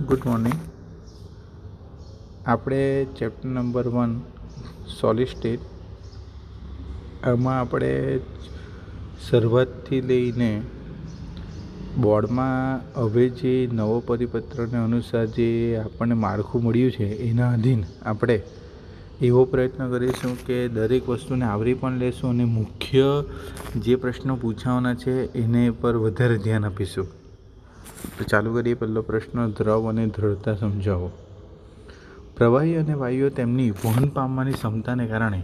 Good morning. આપણે chapter number 1 solid state, આમાં આપણે શરૂઆતથી લઈને બોર્ડમાં હવે જે નવો પરિપત્રને અનુસાર જે આપણને માળખું મળ્યું છે એના અધીન આપણે એવો પ્રયત્ન કરીશું કે દરેક વસ્તુને આવરી પણ લેશું અને મુખ્ય જે પ્રશ્નો પૂછાવાના છે એને પર વધારે ધ્યાન આપીશું. તો ચાલુ કરીએ. પહેલો પ્રશ્ન, દ્રવ અને દ્રઢતા સમજાવો. પ્રવાહી અને વાયુઓ તેમની વહન પામવાની ક્ષમતાને કારણે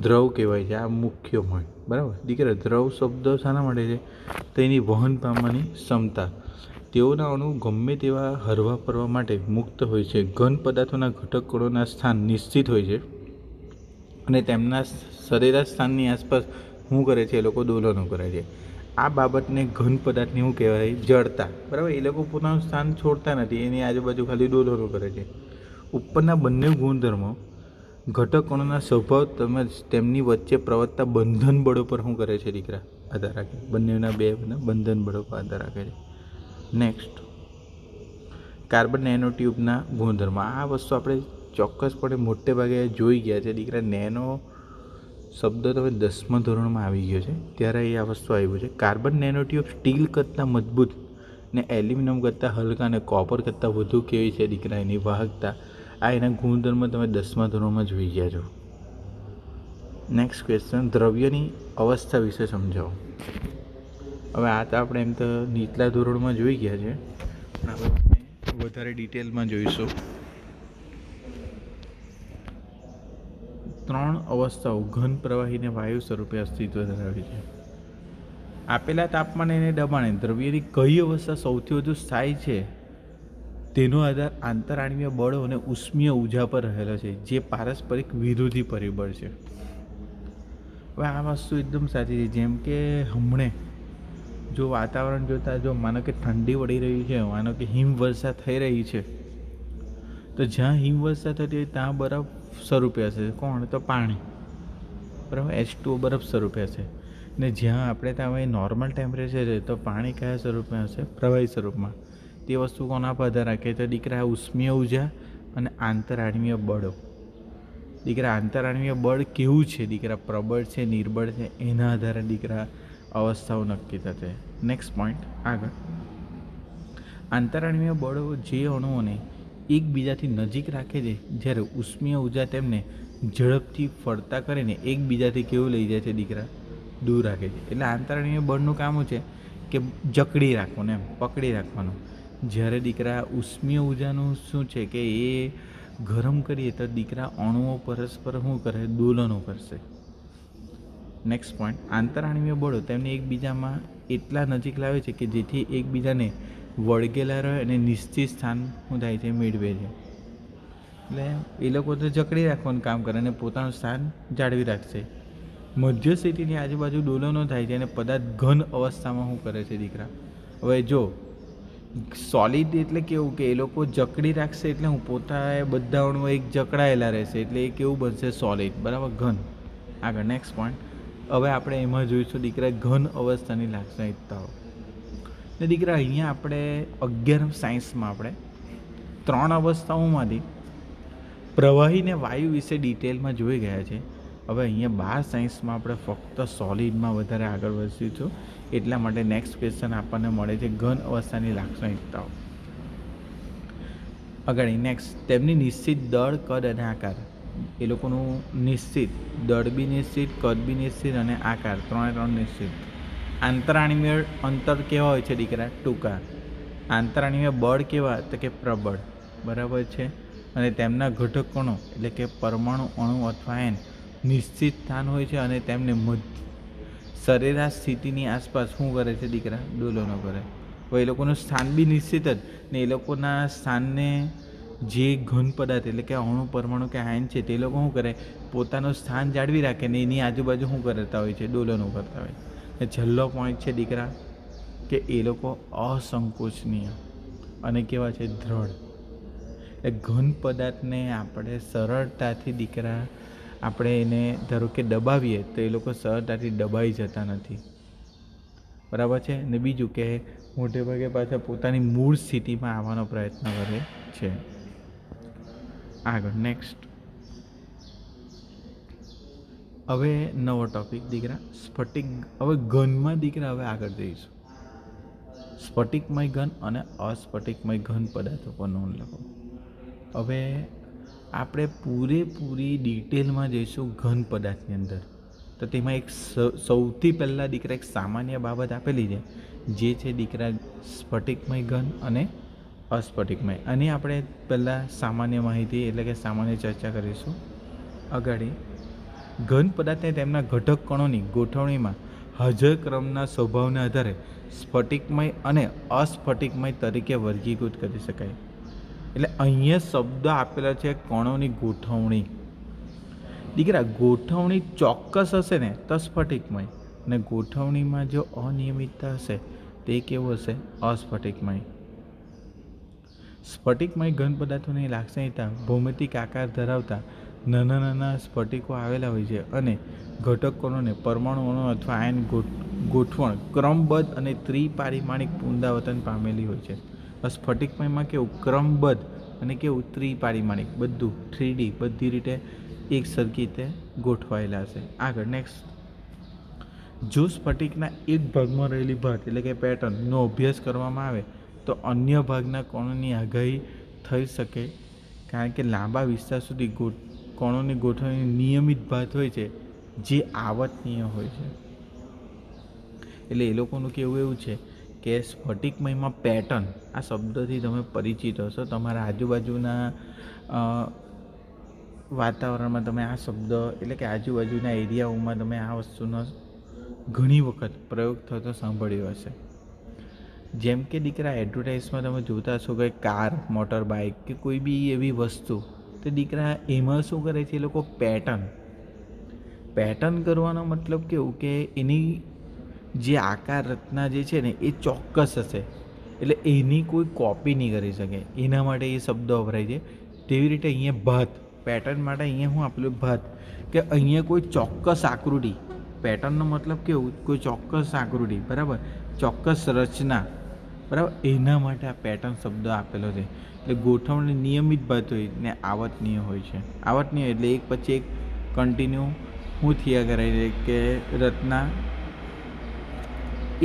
દ્રવ કહેવાય છે. આ મુખ્ય હોય, બરાબર દીકરા. દ્રવ શબ્દ શાના માટે છે? તો એની વહન પામવાની ક્ષમતા. તેઓના અણુ ગમે તેવા હરવા ફરવા માટે મુક્ત હોય છે. ઘન પદાર્થોના ઘટકોના સ્થાન નિશ્ચિત હોય છે અને તેમના સરેરાશ સ્થાનની આસપાસ શું કરે છે? એ લોકો દોલનો કરે છે. આ બાબતને ઘન પદાર્થની શું કહેવાય? જડતા. બરાબર. એ લોકો પોતાનું સ્થાન છોડતા નથી, એની આજુબાજુ ખાલી દોલનો કરે છે. ઉપરના બંને ગુણધર્મો ઘટકોના સ્વભાવ તેમજ તેમની વચ્ચે પ્રવર્તતા બંધન બળો પર શું કરે છે દીકરા? આધાર રાખે. બંનેના બે બંધન બળો પર આધાર રાખે છે. નેક્સ્ટ, કાર્બન નેનો ટ્યુબના ગુણધર્મો. આ વસ્તુ આપણે ચોક્કસપણે મોટે ભાગે જોઈ ગયા છે દીકરા. નેનો શબ્દ તમે 10મા ધોરણમાં આવી ગયો છે ત્યારે એ આ વસ્તુ આવ્યું છે. કાર્બન નેનો ટ્યુબ સ્ટીલ કરતાં મજબૂત ને એલ્યુમિનિયમ કરતાં હલકા અને કોપર કરતાં વધુ કેવી છે દીકરા? એની વાહકતા. આ એના ગુણધર્મ તમે 10મા ધોરણમાં જોઈ ગયા છો. નેક્સ્ટ ક્વેશ્ચન, દ્રવ્યની અવસ્થા વિશે સમજાવો. હવે આ તો આપણે એમ તો નીચલા ધોરણમાં જોઈ ગયા છે, પણ આપણે વધારે ડિટેલમાં જોઈશું. 3 અવસ્થાઓ ઘન, પ્રવાહી અને વાયુ સ્વરૂપે અસ્તિત્વ ધરાવે છે. આપેલા તાપમાને અને દબાણે દ્રવ્યની કઈ અવસ્થા સૌથી વધુ સ્થાયી છે તેનો આધાર આંતરાણવીય બળો અને ઉષ્મીય ઊર્જા પર રહેલો છે, જે પારસ્પરિક વિરોધી પરિબળ છે. હવે આ વસ્તુ એકદમ સાચી છે. જેમ કે હમણે જો વાતાવરણ જોતાં, જો માનો કે ઠંડી વળી રહી છે, માનો કે હિમવર્ષા થઈ રહી છે, તો જ્યાં હિમવર્ષા થતી હોય ત્યાં બરફ સ્વરૂપે હશે. કોણ? તો પાણી. બરાબર. H2O બરફ સ્વરૂપે હશે. ને જ્યાં આપણે ત્યાં નોર્મલ ટેમ્પરેચર છે તો પાણી કયા સ્વરૂપમાં હશે? પ્રવાહી સ્વરૂપમાં. તે વસ્તુ કોના પર આધાર રાખે? તો દીકરા ઉષ્મીય ઊર્જા અને આંતરાણવીય બળો. દીકરા આંતરાણવીય બળ કેવું છે દીકરા? પ્રબળ છે, નિર્બળ છે? એના આધારે દીકરા અવસ્થાઓ નક્કી થશે. નેક્સ્ટ પોઈન્ટ આગળ, આંતરાણવીય બળો જે અણુઓને એકબીજાથી નજીક રાખે છે, જ્યારે ઉષ્મીય ઊર્જા તેમને ઝડપથી ફરતા કરીને એકબીજાથી કેવું લઈ જાય છે દીકરા? દૂર રાખે છે. એટલે આંતરાણવીય બળનું કામ છે કે જકડી રાખવાનું, એમ પકડી રાખવાનું. જ્યારે દીકરા ઉષ્મીય ઊર્જાનું શું છે કે એ ગરમ કરીએ તો દીકરા અણુઓ પરસ્પર શું કરે? દોલનો કરશે. નેક્સ્ટ પોઈન્ટ, આંતરાણવીય બળો તેમને એકબીજામાં એટલા નજીક લાવે છે કે જેથી એકબીજાને વળગેલા રહે અને નિશ્ચિત સ્થાન શું થાય છે? મેળવે છે. એટલે એ લોકો તો જકડી રાખવાનું કામ કરે અને પોતાનું સ્થાન જાળવી રાખશે. મધ્ય સ્થિતિની આજુબાજુ દોલનો થાય છે અને પદાર્થ ઘન અવસ્થામાં શું કરે છે દીકરા? હવે જો સોલિડ એટલે કેવું કે એ લોકો જકડી રાખશે એટલે હું પોતા બધા અણુઓ એક જકડાયેલા રહેશે એટલે એ કેવું બનશે? સોલિડ. બરાબર. ઘન. આગળ નેક્સ્ટ પોઈન્ટ, હવે આપણે એમાં જોઈશું દીકરા ઘન અવસ્થાની લાક્ષણિકતાઓ. ને દીકરા અહીંયા આપણે 11 સાયન્સમાં આપણે 3 અવસ્થાઓમાંથી પ્રવાહી ને વાયુ વિશે ડિટેલમાં જોઈ ગયા છે. હવે અહીંયા 12 સાયન્સમાં આપણે ફક્ત સોલિડમાં વધારે આગળ વધીશું. એટલા માટે નેક્સ્ટ ક્વેશ્ચન આપણને મળે છે ઘન અવસ્થાની લાક્ષણિકતાઓ. આગળ નેક્સ્ટ, તેમની નિશ્ચિત દળ, કદ અને આકાર. એ લોકોનું નિશ્ચિત દળ બી નિશ્ચિત, કદ બી નિશ્ચિત અને આકાર ત્રણે નિશ્ચિત. આંતરાણવીય અંતર કેવા હોય છે દીકરા? ટૂંકા. આંતરાણવીય બળ કેવા? તો કે પ્રબળ. બરાબર છે. અને તેમના ઘટકોનો એટલે કે પરમાણુ, અણુ અથવા એન નિશ્ચિત સ્થાન હોય છે અને તેમને સરેરાશ સ્થિતિની આસપાસ શું કરે છે દીકરા? દોલનો કરે. હવે એ લોકોનું સ્થાન બી નિશ્ચિત જ ને એ લોકોના સ્થાનને જે ઘન પદાર્થ એટલે કે અણુ, પરમાણુ કે આયન છે તે લોકો શું કરે? પોતાનું સ્થાન જાળવી રાખે ને એની આજુબાજુ શું કરતા હોય છે? દોલનો કરતા હોય. ને છેલ્લો પોઈન્ટ છે દીકરા કે એ લોકો અસંકોચનીય અને કેવા છે? દ્રઢ. એ ઘન પદાર્થને આપણે સરળતાથી દીકરા આપણે એને ધારો કે દબાવીએ તો એ લોકો સરળતાથી દબાઈ જતા નથી. બરાબર છે. ને બીજું કે મોટે ભાગે પાછા પોતાની મૂળ સ્થિતિમાં આવવાનો પ્રયત્ન કરે છે. આગળ નેક્સ્ટ, હવે નવો ટોપિક દીકરા સ્ફટિક. હવે ઘનમાં દીકરા હવે આગળ જઈશું. સ્ફટિકમય ઘન અને અસ્ફટિકમય ઘન પદાર્થો પર નોંધ લખો. હવે આપણે પૂરેપૂરી ડિટેલમાં જઈશું ઘન પદાર્થની અંદર. તો તેમાં એક સૌથી પહેલાં દીકરા એક સામાન્ય બાબત આપેલી છે, જે છે દીકરા સ્ફટિકમય ઘન અને અસ્ફટિકમય. આની આપણે પહેલાં સામાન્ય માહિતી એટલે કે સામાન્ય ચર્ચા કરીશું. અગાડી ઘન પદાર્થને તેમના ઘટક કણોની ગોઠવણીમાં હાજર ક્રમના સ્વભાવને આધારે સ્ફટિકમય અને અસ્ફટિકમય તરીકે વર્ગીકૃત કરી શકાય. એટલે અહીંયા શબ્દ આપેલા છે કણોની ગોઠવણી. દીકરા ગોઠવણી ચોક્કસ હશે ને તો સ્ફટિકમય, અને ગોઠવણીમાં જો અનિયમિતતા હશે તે કેવું હશે? અસ્ફટિકમય. સ્ફટિકમય ઘન પદાર્થોની લાક્ષણિકતા ભૌમિતિક આકાર ધરાવતા નાના નાના સ્ફટિકો આવેલા હોય છે અને ઘટક કણોને પરમાણુઓનો અથવા આયન ગોઠવણ ક્રમબદ્ધ અને ત્રિપારિમાણિક પુનરાવર્તન પામેલી હોય છે. સ્ફટિકમયમાં કેવું? ક્રમબદ્ધ અને કેવું? ત્રિપારિમાણિક, બધું 3D બધી રીતે એક સરખી રીતે ગોઠવાયેલા હશે. આગળ નેક્સ્ટ, જો સ્ફટિકના એક ભાગમાં રહેલી ભાત એટલે કે પેટર્નનો અભ્યાસ કરવામાં આવે તો અન્ય ભાગના કણોની આગાહી થઈ શકે, કારણ કે લાંબા વિસ્તાર સુધી કણોની ગોઠવણી નિયમિત ભાત હોય છે જે આવર્તનીય હોય છે. એટલે એ લોકોનું કેવું એવું છે કે સ્ફટિકમયમાં પેટર્ન, આ શબ્દથી તમે પરિચિત હશો. તમારા આજુબાજુના વાતાવરણમાં તમે આ શબ્દ એટલે કે આજુબાજુના એરિયાઓમાં તમે આ વસ્તુનો ઘણી વખત પ્રયોગ થતો સાંભળ્યો હશે. જેમ કે દીકરા એડવર્ટાઇઝમાં તમે જોતા હશો કે કાર, મોટર બાઇક કે કોઈ બી એવી વસ્તુ, તો દીકરા એમાં શું કરે છે એ લોકો? પેટર્ન કરવાનો મતલબ કેવું કે એની જે આકાર રચના જે છે ને એ ચોક્કસ હશે, એટલે એની કોઈ કોપી નહીં કરી શકે. એના માટે એ શબ્દ વપરાય છે. તેવી રીતે અહીંયા ભાત, પેટર્ન માટે અહીંયા હું આપેલું ભાત, કે અહીંયા કોઈ ચોક્કસ આકૃતિ, પેટર્નનો મતલબ કેવું? કોઈ ચોક્કસ આકૃતિ, બરાબર, ચોક્કસ રચના, બરાબર, એના માટે આ પેટર્ન શબ્દ આપેલો છે. એટલે ગોઠવણી નિયમિત ભાત હોય ને આવર્તનીય હોય છે. આવર્તનીય એટલે એક પછી એક કન્ટિન્યુ હું થયા કરે છે કે રચના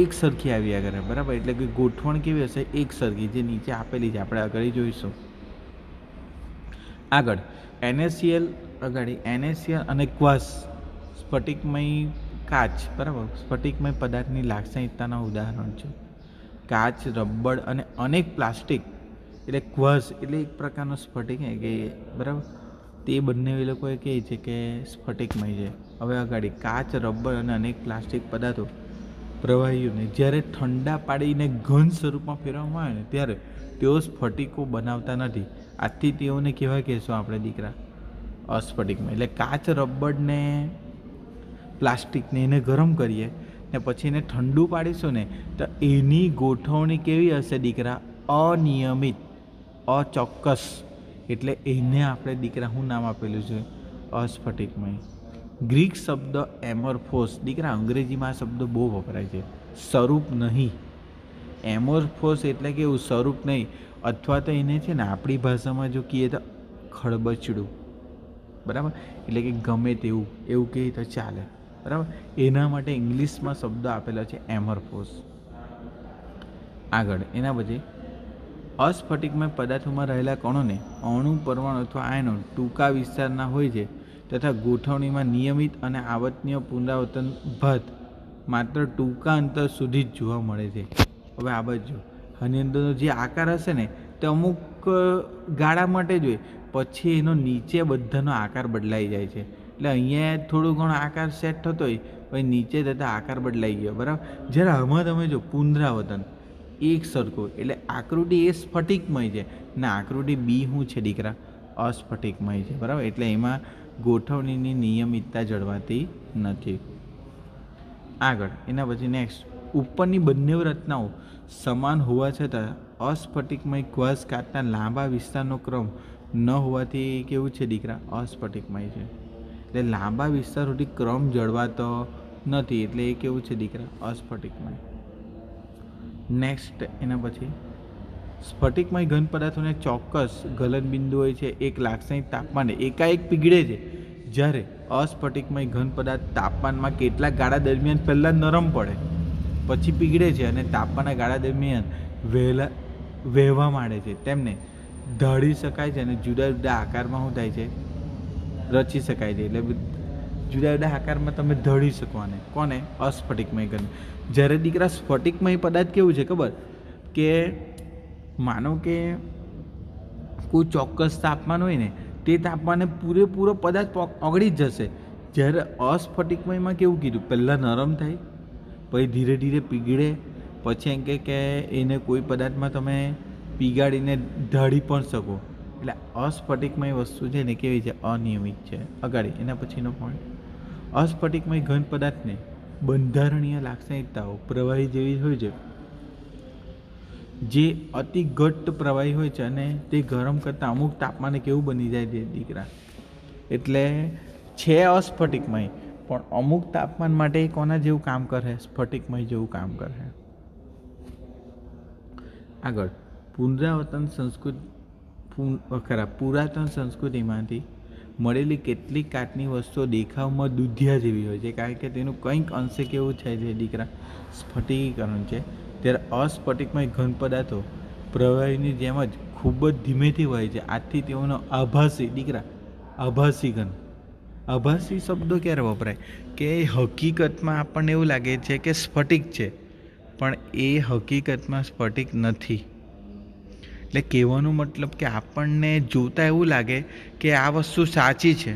એક સરખી આવ્યા કરે, બરાબર. એટલે કે ગોઠવણ કેવી હશે? એક સરખી, જે નીચે આપેલી છે, આપણે આગળ જોઈશું. આગળ NaCl, અગાડી NaCl અને ક્વાર્ટઝ સ્ફટિકમય કાચ, બરાબર, સ્ફટિકમય પદાર્થની લાક્ષણિકતાના ઉદાહરણ છે. કાચ, રબર અને અનેક પ્લાસ્ટિક એટલે ક્વાર્ટઝ એટલે એક પ્રકારનો સ્ફટિક કે બરાબર, તે બંને એ લોકોએ કહે છે કે સ્ફટિકમય છે. હવે અગાડી કાચ, રબર અને અનેક પ્લાસ્ટિક પદાર્થો પ્રવાહીઓને જ્યારે ઠંડા પાડીને ઘન સ્વરૂપમાં ફેરવવામાં આવે ને ત્યારે તેઓ સ્ફટિકો બનાવતા નથી. આથી તેઓને કેવા કહેશું આપણે દીકરા? અસ્ફટિકમય. એટલે કાચ, રબર ને પ્લાસ્ટિકને એને ગરમ કરીએ ને પછી એને ઠંડુ પાડીશું ને તો એની ગોઠવણી કેવી હશે દીકરા? અનિયમિત, અચોક્કસ. એટલે એને આપણે દીકરા શું નામ આપેલું છે? અસ્ફટિકમય. ગ્રીક શબ્દ એમોર્ફોસ, દીકરા અંગ્રેજીમાં આ શબ્દ બહુ વપરાય છે. સ્વરૂપ નહીં. એમોર્ફોસ એટલે કે એવું સ્વરૂપ નહીં, અથવા તો એને છે ને આપણી ભાષામાં જો કહીએ તો ખળબચડું, બરાબર, એટલે કે ગમે તેવું એવું કહીએ તો ચાલે, બરાબર. એના માટે ઇંગ્લિશમાં શબ્દ આપેલો છે એમોર્ફોસ. આગળ એના પછી અસ્ફટિકમય પદાર્થોમાં રહેલા કણોને અણુ, પરમાણુ અથવા આયનો ટૂંકા વિસ્તારના હોય છે તથા ગોઠવણીમાં નિયમિત અને આવર્તનીય પુનરાવર્તન ભાત માત્ર ટૂંકા અંતર સુધી જ જોવા મળે છે. હવે આ બાજુ આની અંદરનો જે આકાર હશે ને તે અમુક ગાળા માટે જ હોય, પછી એનો નીચે બધાનો આકાર બદલાઈ જાય છે. એટલે અહીંયા થોડું ઘણો આકાર સેટ થતો હોય, પછી નીચે જતાં આકાર બદલાઈ ગયો, બરાબર. જ્યારે આમાં તમે જો પુનરાવર્તન એક સરખું, એટલે આકૃતિ એ સ્ફટિકમય છે ને આકૃતિ બી શું છે દીકરા? અસ્ફટિકમય છે, બરાબર. એટલે એમાં ગોઠવણીની નિયમિતતા જળવાતી નથી. આગળ એના પછી નેક્સ્ટ, ઉપરની બંને રચનાઓ સમાન હોવા છતાં અસ્ફટિકમય ક્વાર્ટઝ કાચના લાંબા વિસ્તારનો ક્રમ ન હોવાથી કેવું છે દીકરા? અસ્ફટિકમય છે. એટલે લાંબા વિસ્તાર સુધી ક્રમ જળવાતો નથી, એટલે એ કેવું છે દીકરા? અસ્ફટિકમય. નેક્સ્ટ એના પછી સ્ફટિકમય ઘન પદાર્થોને ચોક્કસ ગલનબિંદુ હોય છે એક લાક્ષણિક તાપમાને એકાએક પીગળે છે, જ્યારે અસ્ફટિકમય ઘન પદાર્થ તાપમાનમાં કેટલાક ગાળા દરમિયાન પહેલાં નરમ પડે પછી પીગળે છે અને તાપમાનના ગાળા દરમિયાન વહેવા માંડે છે. તેમને ઢાળી શકાય છે અને જુદા જુદા આકારમાં શું થાય છે, રચી શકાય છે. એટલે જુદા જુદા આકારમાં તમે ઢળી શકવાને કોને, અસ્ફટિકમય ઘન. જ્યારે દીકરા સ્ફટિકમય પદાર્થ કેવું છે ખબર, કે માનો કે કોઈ ચોક્કસ તાપમાન હોય ને તે તાપમાને પૂરેપૂરો પદાર્થ ઓગળી જ જશે. જ્યારે અસ્ફટિકમયમાં કેવું કીધું, પહેલાં નરમ થાય પછી ધીરે ધીરે પીગળે પછી એમ કે એને કોઈ પદાર્થમાં તમે પીગાડીને ઢાળી પણ શકો. એટલે અસ્ફટિકમય વસ્તુ છે ને કેવી છે, અનિયમિત છે. અગાડી એના પછીનો પોઈન્ટ, અસ્ફટિકમય ઘન પદાર્થને બંધારણીય લાક્ષણિકતાઓ પ્રવાહી જેવી હોય છે, જે અતિ ઘટ્ટ પ્રવાહી હોય છે અને તે ગરમ કરતાં અમુક તાપમાને કેવું બની જાય છે દીકરા. એટલે છે અસ્ફટિકમય પણ અમુક તાપમાન માટે કોના જેવું કામ કરે, સ્ફટિકમય જેવું કામ કરે. આગળ પુનરાવર્તન પુરાતન સંસ્કૃતિમાંથી મળેલી કેટલીક કાચની વસ્તુઓ દેખાવમાં દૂધિયા જેવી હોય છે, કારણ કે તેનું કંઈક અંશે કેવું છે જે દીકરા, સ્ફટિકીકરણ છે. ત્યારે અસ્ફટિકમય ઘન પદાર્થો પ્રવાહીની જેમ જ ખૂબ જ ધીમેથી વહે છે. આથી તેઓનો આભાસી દીકરા, આભાસી ઘન. આભાસી શબ્દો ક્યારે વપરાય, કે હકીકતમાં આપણને એવું લાગે છે કે સ્ફટિક છે પણ એ હકીકતમાં સ્ફટિક નથી. એટલે કહેવાનો મતલબ કે આપણને જોતાં એવું લાગે કે આ વસ્તુ સાચી છે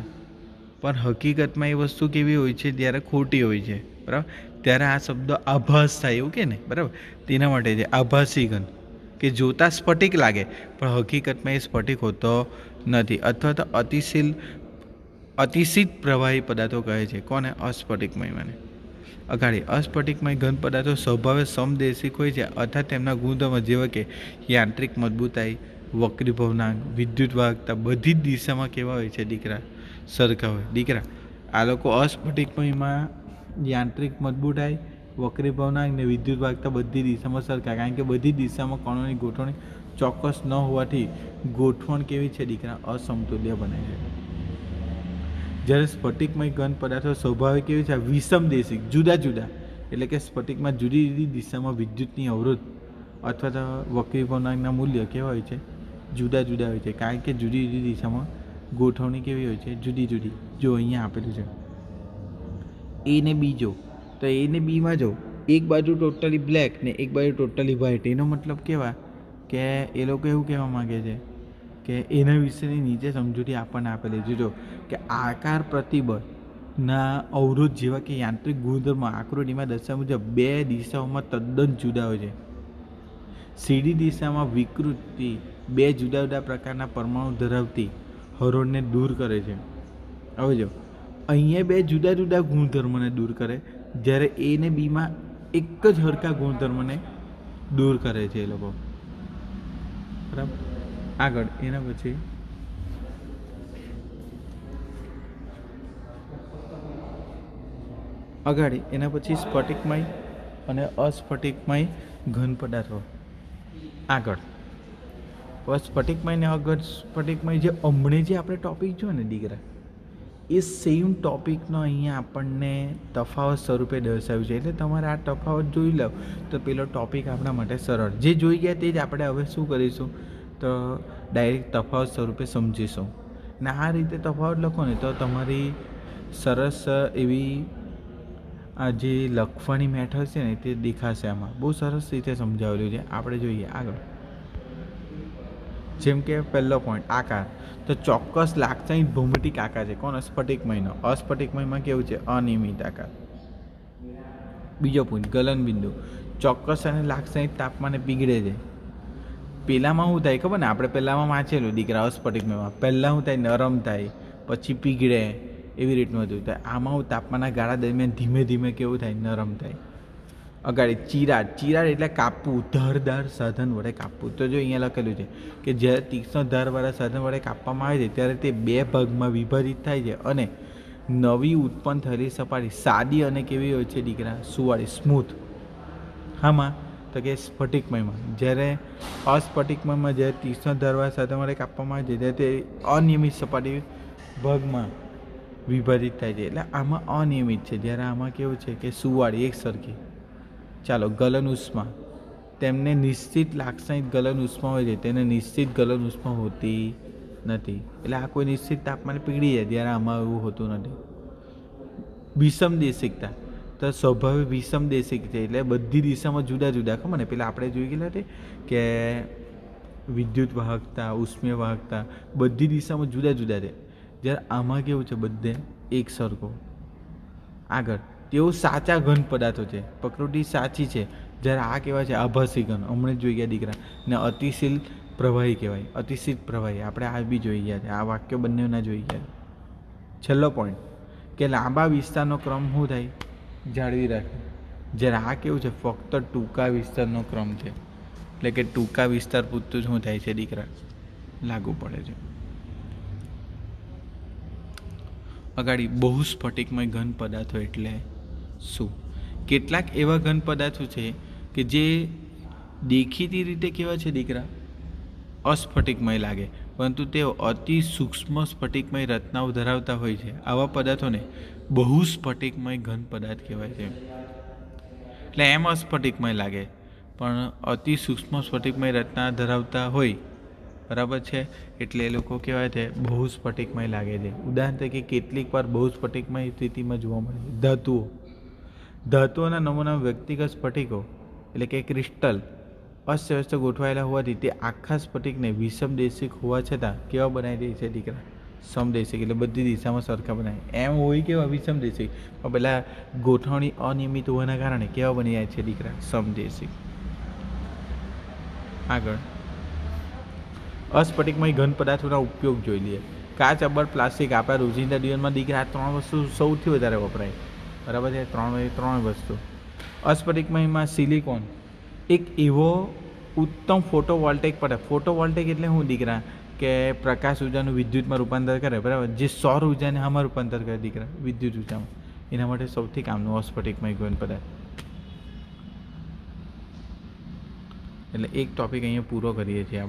પણ હકીકતમાં એ વસ્તુ કેવી હોય છે, જ્યારે ખોટી હોય છે, બરાબર. ત્યારે આ શબ્દ આભાસ થાય એવું કે ને, બરાબર. તેના માટે છે આભાસી ઘન, કે જોતાં સ્ફટિક લાગે પણ હકીકતમાં એ સ્ફટિક હોતો નથી. અથવા તો અતિશીત પ્રવાહી પદાર્થો કહે છે કોને, અસ્ફટિકમયને. અગાડી અસ્ફટિકમય ઘન પદાર્થો સ્વભાવે સમદેશિક હોય છે, અર્થાત તેમના ગુણધર્મો જેવા કે યાંત્રિક મજબૂતાઈ, વક્રીભવનાંક, વિદ્યુત વાહકતા બધી જ દિશામાં કેવા હોય છે દીકરા, સરખા હોય. દીકરા આ લોકો અસ્ફટિકમયમાં યાંત્રિક મજબૂતાઈ, વક્રીભવનાંક ને વિદ્યુત વાહકતા બધી દિશામાં સરખા, કારણ કે બધી દિશામાં કણોની ગોઠવણી ચોક્કસ ન હોવાથી ગોઠવણ કેવી છે દીકરા, અસમતુલ્ય બને છે. જ્યારે સ્ફટિકમય ઘન પદાર્થો સ્વભાવે કેવી છે, વિષમદેશિક, જુદા જુદા. એટલે કે સ્ફટિકમાં જુદી જુદી દિશામાં વિદ્યુતની અવરોધ અથવા તો વક્રીભવનાંકના મૂલ્ય કેવા હોય છે, જુદા જુદા હોય છે, કારણ કે જુદી જુદી દિશામાં ગોઠવણી કેવી હોય છે, જુદી જુદી. જો અહીંયા આપેલું છે એ ને બી, જો તો એ ને બીમાં જો એક બાજુ ટોટલી બ્લેક ને એક બાજુ ટોટલી વ્હાઇટ, એનો મતલબ કેવા કે એ લોકો એવું કહેવા માગે છે કે એના વિશેની નીચે સમજૂતી આપણને આપેલી છે. જો કે આકાર પ્રતિબળના અવરોધ જેવા કે યાંત્રિક ગુણધર્મ આકૃતિમાં દર્શાવ્યા મુજબ બે દિશાઓમાં તદ્દન જુદા હોય છે. સીધી દિશામાં વિકૃતિ બે જુદા જુદા પ્રકારના પરમાણુ ધરાવતી હરોળને દૂર કરે છે. હવે જો અહીંયા બે જુદા જુદા ગુણધર્મને દૂર કરે, જ્યારે એ ને બીમાં એક જ હરખા ગુણધર્મને દૂર કરે છે એ લોકો, બરાબર. આગળ એના પછી સ્ફટિકમય અને અસ્ફટિકમય ઘન પદાર્થો. આગળ સ્ફટિકમય ને અસ્ફટિકમય જે હમણે જે આપણે ટોપિક જોયો ને દીકરા, એ સેમ ટોપિકનો અહીંયા આપણને તફાવત સ્વરૂપે દર્શાવ્યું છે. એટલે તમારે આ તફાવત જોઈ લો તો પેલો ટોપિક આપણા માટે સરળ. જે જોઈ ગયા તે જ આપણે હવે શું કરીશું, તો ડાયરેક્ટ તફાવત સ્વરૂપે સમજીશું. ને આ રીતે તફાવત લખો ને તો તમારી સરસ એવી આ જે લખવાની મેથડ છે ને તે દેખાશે. આમાં બહુ સરસ રીતે સમજાવેલું છે. આપણે જોઈએ આગળ. જેમ કે પહેલો પોઈન્ટ આકાર, તો ચોક્કસ લાક્ષણિક ભૌમિતિક આકાર છે કોણ, સ્ફટિકમયનો. અસ્ફટિકમયમાં કેવું છે, અનિયમિત આકાર. બીજો પોઈન્ટ ગલનબિંદુ, ચોક્કસ અને લાક્ષણિક તાપમાને પીગળે છે. પહેલામાં શું થાય ખબર ને, આપણે પહેલામાં વાંચેલું દીકરા અસ્ફટિકમયમાં, પહેલાં શું થાય, નરમ થાય પછી પીગળે, એવી રીતનું હતું. તો આમાં હું તાપમાનના ગાળા દરમિયાન ધીમે ધીમે કેવું થાય, નરમ થાય. અગાડી ચિરાડ, ચિરાડ એટલે કાપવું, ધારદાર સાધન વડે કાપવું. તો જો અહીંયા લખેલું છે કે જ્યારે તીક્ષ્ણ ધારવાળા સાધન વડે કાપવામાં આવે છે ત્યારે તે બે ભાગમાં વિભાજિત થાય છે અને નવી ઉત્પન્ન થયેલી સપાટી સાદી અને કેવી હોય છે દીકરા, સુવાળી, સ્મૂથ. હામાં તો તો કે સ્ફટિકમયમાં. જ્યારે અસ્ફટિકમયમાં જ્યારે તીક્ષ્ણ ધારવા સાથે મળે કાપવામાં આવે છે ત્યારે તે અનિયમિત સપાટી ભાગમાં વિભાજિત થાય છે. એટલે આમાં અનિયમિત છે. જ્યારે આમાં કેવું છે કે સુવાળી એક સરખી. ચાલો, ગલન ઉષ્મા, તેમને નિશ્ચિત લાક્ષણિક ગલન ઉષ્મા હોય છે, તેને નિશ્ચિત ગલન ઉષ્મા હોતી નથી. એટલે આ કોઈ નિશ્ચિત તાપમાને પીગળી જાય, જ્યારે આમાં એવું હોતું નથી. વિષમદેશિકતા, તો સ્વભાવે વિષમદેશિક છે, એટલે બધી દિશામાં જુદા જુદા. ખબર ને પેલા આપણે જોઈ ગયેલા તે કે વિદ્યુત વાહકતા, ઉષ્મીય વાહકતા બધી દિશામાં જુદા જુદા છે. જ્યારે આમાં કેવું છે બધે એક સરખો. આગળ તેઓ સાચા ઘન પદાર્થો છે, પ્રકૃતિ સાચી છે. જ્યારે આ કહેવાય છે આભાસી ઘન, હમણાં જ જોઈ ગયા દીકરા. ને અતિશીલ પ્રવાહી કહેવાય, અતિશીલ પ્રવાહી. આપણે આ બી જોઈ ગયા છે, આ વાક્યો બંનેના જોઈ ગયા. છેલ્લો પોઈન્ટ કે લાંબા વિસ્તારનો ક્રમ શું થાય? જાળવી રાખે. જ્યારે આ કેવું છે ફક્ત ટૂંકા વિસ્તારનો ક્રમ છે, એટલે કે ટૂંકા વિસ્તાર પૂરતું શું થાય છે દીકરા? લાગુ પડે છે. અગાડી બહુસ્ફટિકમય ઘન પદાર્થો એટલે શું? કેટલાક એવા ઘન પદાર્થો છે કે જે દેખીતી રીતે કેવા છે દીકરા? અસ્ફટિકમય લાગે, પરંતુ તેઓ અતિ સૂક્ષ્મ સ્ફટિકમય રચનાઓ ધરાવતા હોય છે. આવા પદાર્થોને બહુસ્ફટિકમય ઘન પદાર્થ કહેવાય છે. એટલે એમ અસ્ફટિકમય લાગે પણ અતિ સૂક્ષ્મ સ્ફટિકમય રચના ધરાવતા હોય, બરાબર છે, એટલે એ લોકો કહેવાય છે બહુસ્ફટિકમય લાગે છે. ઉદાહરણ તરીકે કેટલીક વાર બહુસ્ફટિકમય સ્થિતિમાં જોવા મળે છે ધાતુઓ. ધાતુઓના નમૂના વ્યક્તિગત સ્ફટિકો એટલે કે ક્રિસ્ટલ અસ્તવ્યસ્ત ગોઠવાયેલા હોવાથી તે આખા સ્ફટિકને વિષમદેશિક હોવા છતાં કેવા બનાવી દે છે દીકરા? સમદેશિક. એટલે બધી દિશામાં સરખા બનાવે. એમ હોય કેવા? વિષમદેશિક. પણ પેલા ગોઠવણી અનિયમિત હોવાના કારણે કેવા બની જાય છે દીકરા? સમદેશિક. આગળ અસ્ફટિકમય ઘન પદાર્થોના ઉપયોગ જોઈ લઈએ. કાચ, રબર, પ્લાસ્ટિક આપણા રોજિંદા જીવનમાં દીકરા આ ત્રણ વસ્તુ સૌથી વધારે વપરાય, બરાબર છે. ત્રણ વસ્તુ. અસ્ફટિકમયમાં સિલિકોન એક એવો ઉત્તમ ફોટોવોલ્ટેક પદાર્થ. ફોટોવોલ્ટેક એટલે શું દીકરા? કે પ્રકાશ ઉર્જાનું વિદ્યુતમાં રૂપાંતર કરે, બરાબર. જે સૌર ઉર્જાને આમાં રૂપાંતર કરે દીકરા, વિદ્યુત ઉર્જામાં. એના માટે સૌથી કામનું અસ્ફટિકમય ઘન પદાર્થ. એટલે એક ટોપિક અહીંયા પૂરો કરીએ છીએ આપણે.